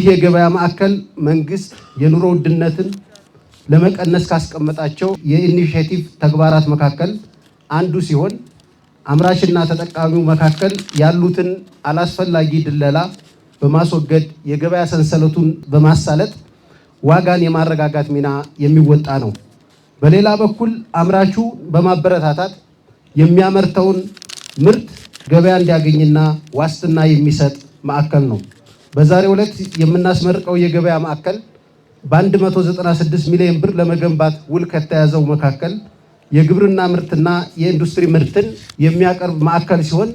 ይህ የገበያ ማዕከል መንግስት የኑሮ ውድነትን ለመቀነስ ካስቀመጣቸው የኢኒሼቲቭ ተግባራት መካከል አንዱ ሲሆን አምራችና ተጠቃሚው መካከል ያሉትን አላስፈላጊ ድለላ በማስወገድ የገበያ ሰንሰለቱን በማሳለጥ ዋጋን የማረጋጋት ሚና የሚወጣ ነው። በሌላ በኩል አምራቹ በማበረታታት የሚያመርተውን ምርት ገበያ እንዲያገኝና ዋስትና የሚሰጥ ማዕከል ነው። በዛሬው ዕለት የምናስመርቀው የገበያ ማዕከል በ196 ሚሊዮን ብር ለመገንባት ውል ከተያዘው መካከል የግብርና ምርትና የኢንዱስትሪ ምርትን የሚያቀርብ ማዕከል ሲሆን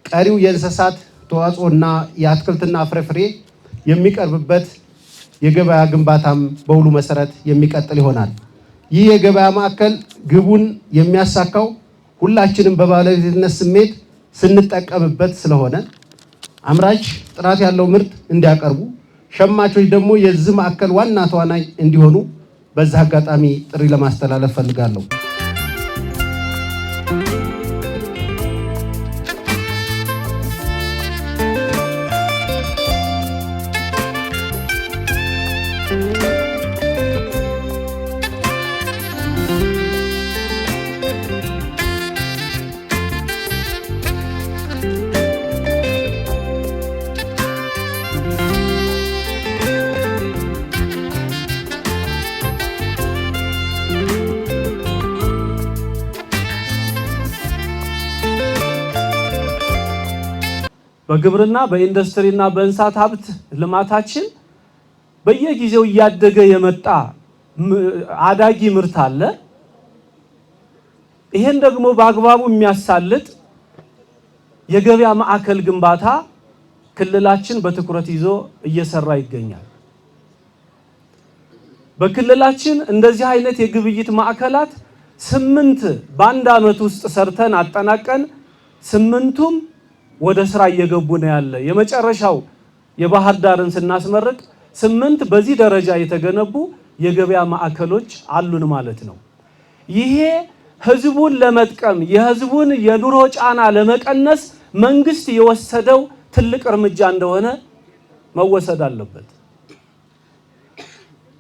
ቀሪው የእንስሳት ተዋጽኦና የአትክልትና ፍራፍሬ የሚቀርብበት የገበያ ግንባታም በውሉ መሰረት የሚቀጥል ይሆናል። ይህ የገበያ ማዕከል ግቡን የሚያሳካው ሁላችንም በባለቤትነት ስሜት ስንጠቀምበት ስለሆነ አምራች ጥራት ያለው ምርት እንዲያቀርቡ፣ ሸማቾች ደግሞ የዚህ ማዕከል ዋና ተዋናይ እንዲሆኑ በዚህ አጋጣሚ ጥሪ ለማስተላለፍ ፈልጋለሁ። በግብርና በኢንዱስትሪና በእንስሳት ሀብት ልማታችን በየጊዜው እያደገ የመጣ አዳጊ ምርት አለ። ይሄን ደግሞ በአግባቡ የሚያሳልጥ የገበያ ማዕከል ግንባታ ክልላችን በትኩረት ይዞ እየሰራ ይገኛል። በክልላችን እንደዚህ አይነት የግብይት ማዕከላት 8 በአንድ ዓመት ውስጥ ሰርተን አጠናቀን 8ቱም ወደ ስራ እየገቡ ነው ያለ። የመጨረሻው የባህር ዳርን ስናስመርቅ 8 በዚህ ደረጃ የተገነቡ የገበያ ማዕከሎች አሉን ማለት ነው። ይሄ ህዝቡን ለመጥቀም የህዝቡን የኑሮ ጫና ለመቀነስ መንግስት የወሰደው ትልቅ እርምጃ እንደሆነ መወሰድ አለበት።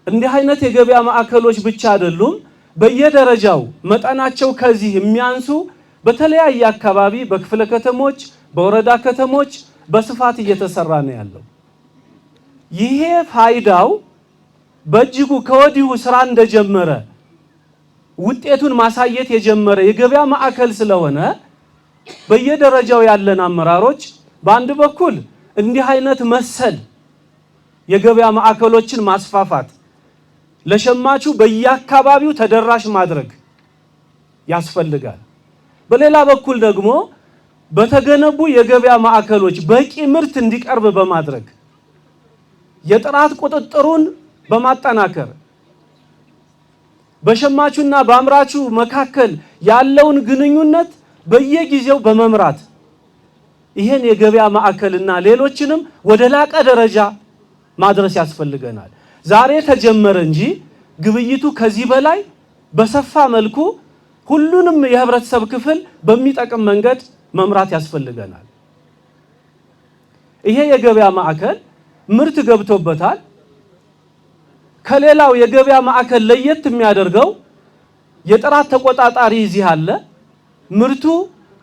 እንዲህ አይነት የገበያ ማዕከሎች ብቻ አይደሉም፣ በየደረጃው መጠናቸው ከዚህ የሚያንሱ በተለያየ አካባቢ በክፍለ ከተሞች በወረዳ ከተሞች በስፋት እየተሰራ ነው ያለው። ይሄ ፋይዳው በእጅጉ ከወዲሁ ስራ እንደጀመረ ውጤቱን ማሳየት የጀመረ የገበያ ማዕከል ስለሆነ በየደረጃው ያለን አመራሮች በአንድ በኩል እንዲህ አይነት መሰል የገበያ ማዕከሎችን ማስፋፋት ለሸማቹ በየአካባቢው ተደራሽ ማድረግ ያስፈልጋል። በሌላ በኩል ደግሞ በተገነቡ የገበያ ማዕከሎች በቂ ምርት እንዲቀርብ በማድረግ የጥራት ቁጥጥሩን በማጠናከር በሸማቹና በአምራቹ መካከል ያለውን ግንኙነት በየጊዜው በመምራት ይሄን የገበያ ማዕከልና ሌሎችንም ወደ ላቀ ደረጃ ማድረስ ያስፈልገናል። ዛሬ ተጀመረ እንጂ ግብይቱ ከዚህ በላይ በሰፋ መልኩ ሁሉንም የህብረተሰብ ክፍል በሚጠቅም መንገድ መምራት ያስፈልገናል። ይሄ የገበያ ማዕከል ምርት ገብቶበታል። ከሌላው የገበያ ማዕከል ለየት የሚያደርገው የጥራት ተቆጣጣሪ እዚህ አለ። ምርቱ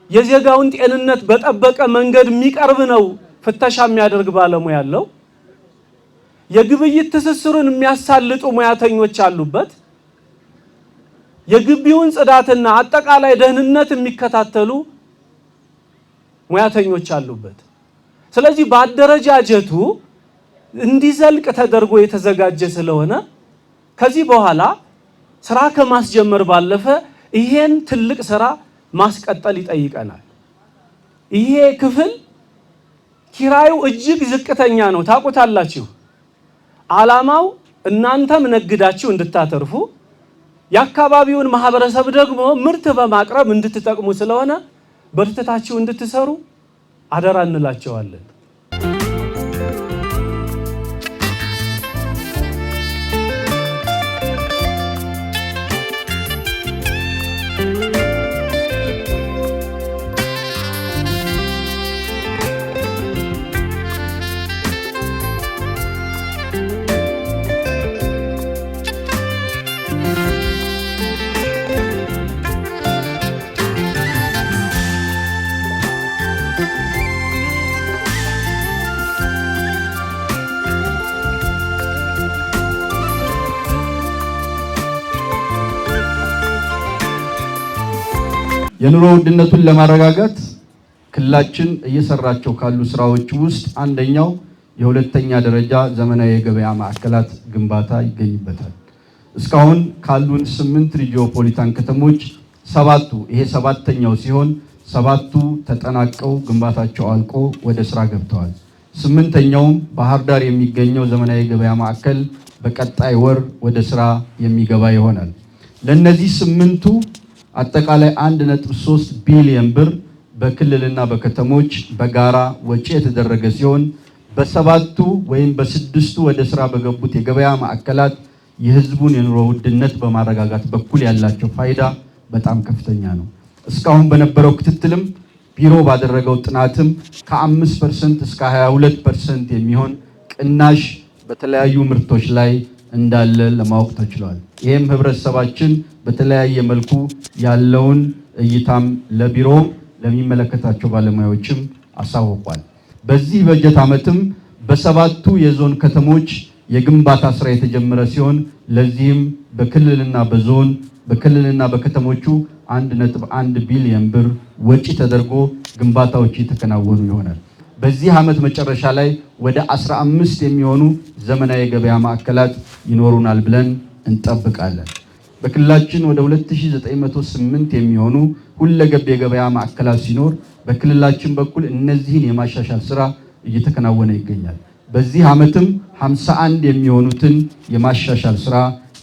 የዜጋውን ጤንነት በጠበቀ መንገድ የሚቀርብ ነው ፍተሻ የሚያደርግ ባለሙያ ያለው። የግብይት ትስስሩን የሚያሳልጡ ሙያተኞች አሉበት። የግቢውን ጽዳትና አጠቃላይ ደህንነት የሚከታተሉ ሙያተኞች አሉበት። ስለዚህ በአደረጃጀቱ እንዲዘልቅ ተደርጎ የተዘጋጀ ስለሆነ ከዚህ በኋላ ስራ ከማስጀመር ባለፈ ይሄን ትልቅ ስራ ማስቀጠል ይጠይቀናል። ይሄ ክፍል ኪራዩ እጅግ ዝቅተኛ ነው፣ ታውቁታላችሁ። ዓላማው እናንተም ነግዳችሁ እንድታተርፉ የአካባቢውን ማህበረሰብ ደግሞ ምርት በማቅረብ እንድትጠቅሙ ስለሆነ በርትታችሁ እንድትሰሩ አደራ እንላቸዋለን። የኑሮ ውድነቱን ለማረጋጋት ክልላችን እየሰራቸው ካሉ ስራዎች ውስጥ አንደኛው የሁለተኛ ደረጃ ዘመናዊ የገበያ ማዕከላት ግንባታ ይገኝበታል። እስካሁን ካሉን 8 ሪጂኦፖሊታን ከተሞች 7ቱ ይሄ 7ኛው ሲሆን 7ቱ ተጠናቀው ግንባታቸው አልቆ ወደ ስራ ገብተዋል። 8ኛውም ባህር ዳር የሚገኘው ዘመናዊ የገበያ ማዕከል በቀጣይ ወር ወደ ስራ የሚገባ ይሆናል። ለነዚህ 8ቱ አጠቃላይ 1.3 ቢሊዮን ብር በክልልና በከተሞች በጋራ ወጪ የተደረገ ሲሆን በ7ቱ ወይም በ6ቱ ወደ ስራ በገቡት የገበያ ማዕከላት የህዝቡን የኑሮ ውድነት በማረጋጋት በኩል ያላቸው ፋይዳ በጣም ከፍተኛ ነው። እስካሁን በነበረው ክትትልም ቢሮ ባደረገው ጥናትም ከ5% እስከ 22% የሚሆን ቅናሽ በተለያዩ ምርቶች ላይ እንዳለ ለማወቅ ተችሏል። ይህም ህብረተሰባችን በተለያየ መልኩ ያለውን እይታም ለቢሮ ለሚመለከታቸው ባለሙያዎችም አሳውቋል። በዚህ በጀት ዓመትም በ7ቱ የዞን ከተሞች የግንባታ ስራ የተጀመረ ሲሆን ለዚህም በክልልና በከተሞቹ 1.1 ቢሊዮን ብር ወጪ ተደርጎ ግንባታዎች የተከናወኑ ይሆናል። በዚህ ዓመት መጨረሻ ላይ ወደ 15 የሚሆኑ ዘመናዊ የገበያ ማዕከላት ይኖሩናል ብለን እንጠብቃለን። በክልላችን ወደ 2908 የሚሆኑ ሁለገብ የገበያ ማዕከላት ሲኖር በክልላችን በኩል እነዚህን የማሻሻል ስራ እየተከናወነ ይገኛል። በዚህ ዓመትም 51 የሚሆኑትን የማሻሻል ስራ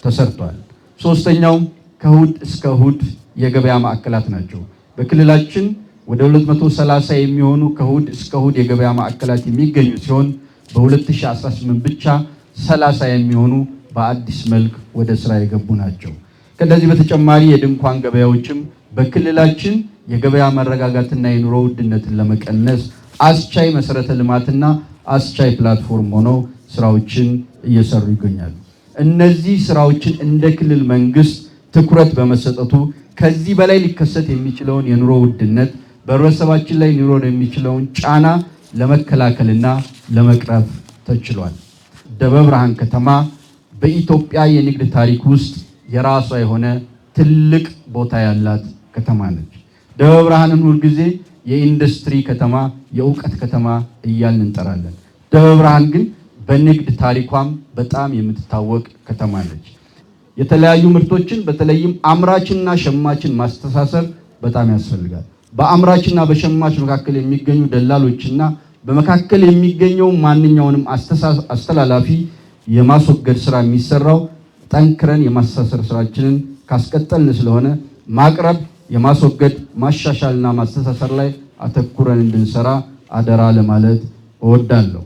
ተሰርቷል። ሶስተኛው ከእሁድ እስከ እሁድ የገበያ ማዕከላት ናቸው። በክልላችን ወደ 230 የሚሆኑ ከእሁድ እስከ እሁድ የገበያ ማዕከላት የሚገኙ ሲሆን በ2018 ብቻ 30 የሚሆኑ በአዲስ መልክ ወደ ስራ የገቡ ናቸው። ከዚህ በተጨማሪ የድንኳን ገበያዎችም በክልላችን የገበያ መረጋጋትና የኑሮ ውድነትን ለመቀነስ አስቻይ መሰረተ ልማትና አስቻይ ፕላትፎርም ሆነው ስራዎችን እየሰሩ ይገኛሉ። እነዚህ ስራዎችን እንደ ክልል መንግስት ትኩረት በመሰጠቱ ከዚህ በላይ ሊከሰት የሚችለውን የኑሮ ውድነት በህብረተሰባችን ላይ ሊኖር የሚችለውን ጫና ለመከላከልና ለመቅረፍ ተችሏል። ደብረ ብርሃን ከተማ በኢትዮጵያ የንግድ ታሪክ ውስጥ የራሷ የሆነ ትልቅ ቦታ ያላት ከተማ ነች። ደብረ ብርሃንን ሁልጊዜ የኢንዱስትሪ ከተማ፣ የእውቀት ከተማ እያልን እንጠራለን። ደብረ ብርሃን ግን በንግድ ታሪኳም በጣም የምትታወቅ ከተማ ነች። የተለያዩ ምርቶችን በተለይም አምራችና ሸማችን ማስተሳሰር በጣም ያስፈልጋል። በአምራችና በሸማች መካከል የሚገኙ ደላሎችና በመካከል የሚገኘው ማንኛውንም አስተላላፊ የማስወገድ ስራ የሚሰራው ጠንክረን የማስተሳሰር ስራችንን ካስቀጠልን ስለሆነ ማቅረብ፣ የማስወገድ፣ ማሻሻልና ማስተሳሰር ላይ አተኩረን እንድንሰራ አደራ ለማለት እወዳለሁ።